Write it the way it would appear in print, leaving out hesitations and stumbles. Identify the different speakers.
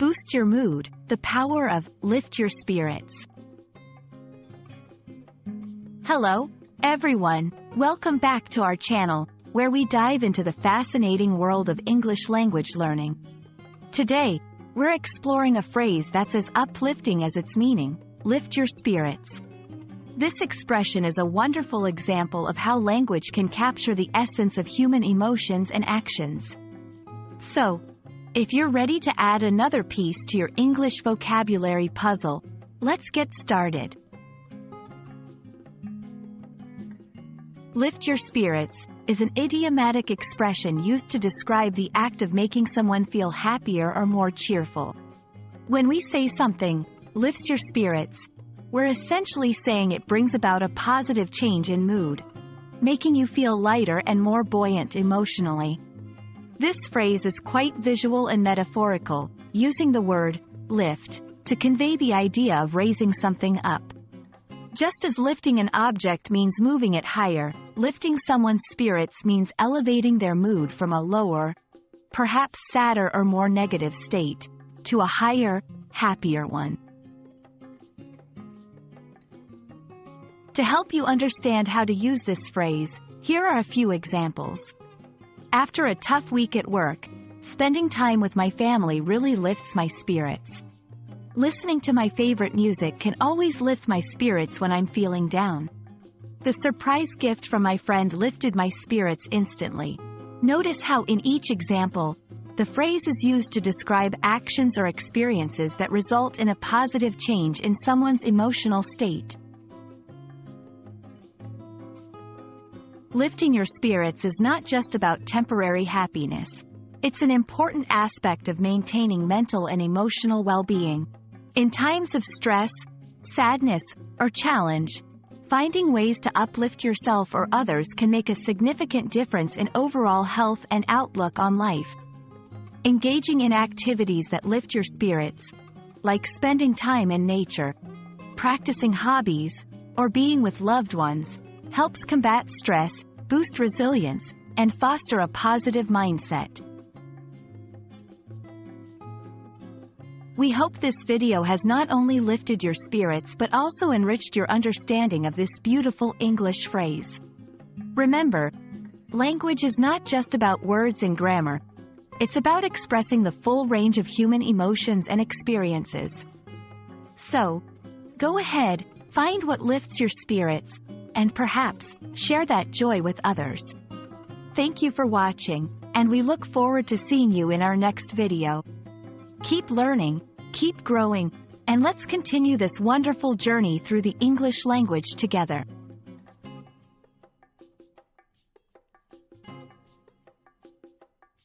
Speaker 1: boost your mood, the power of lift your spirits. Hello, everyone. Welcome back to our channel, where we dive into the fascinating world of English language learning. Today, we're exploring a phrase that's as uplifting as its meaning, lift your spirits. This expression is a wonderful example of how language can capture the essence of human emotions and actions. So, if you're ready to add another piece to your English vocabulary puzzle, let's get started. Lift your spirits is an idiomatic expression used to describe the act of making someone feel happier or more cheerful. When we say something lifts your spirits, we're essentially saying it brings about a positive change in mood, making you feel lighter and more buoyant emotionally. This phrase is quite visual and metaphorical, using the word lift to convey the idea of raising something up. Just as lifting an object means moving it higher, lifting someone's spirits means elevating their mood from a lower, perhaps sadder or more negative state, to a higher, happier one. To help you understand how to use this phrase, here are a few examples. After a tough week at work, spending time with my family really lifts my spirits. Listening to my favorite music can always lift my spirits when I'm feeling down. The surprise gift from my friend lifted my spirits instantly. Notice how in each example, the phrase is used to describe actions or experiences that result in a positive change in someone's emotional state. Lifting your spirits is not just about temporary happiness. It's an important aspect of maintaining mental and emotional well-being. In times of stress, sadness, or challenge, finding ways to uplift yourself or others can make a significant difference in overall health and outlook on life. Engaging in activities that lift your spirits, like spending time in nature, practicing hobbies, or being with loved ones, helps combat stress, boost resilience, and foster a positive mindset. We hope this video has not only lifted your spirits but also enriched your understanding of this beautiful English phrase. Remember, language is not just about words and grammar. It's about expressing the full range of human emotions and experiences. So, go ahead, find what lifts your spirits, and perhaps share that joy with others. Thank you for watching, and we look forward to seeing you in our next video. Keep learning, keep growing, and let's continue this wonderful journey through the English language together.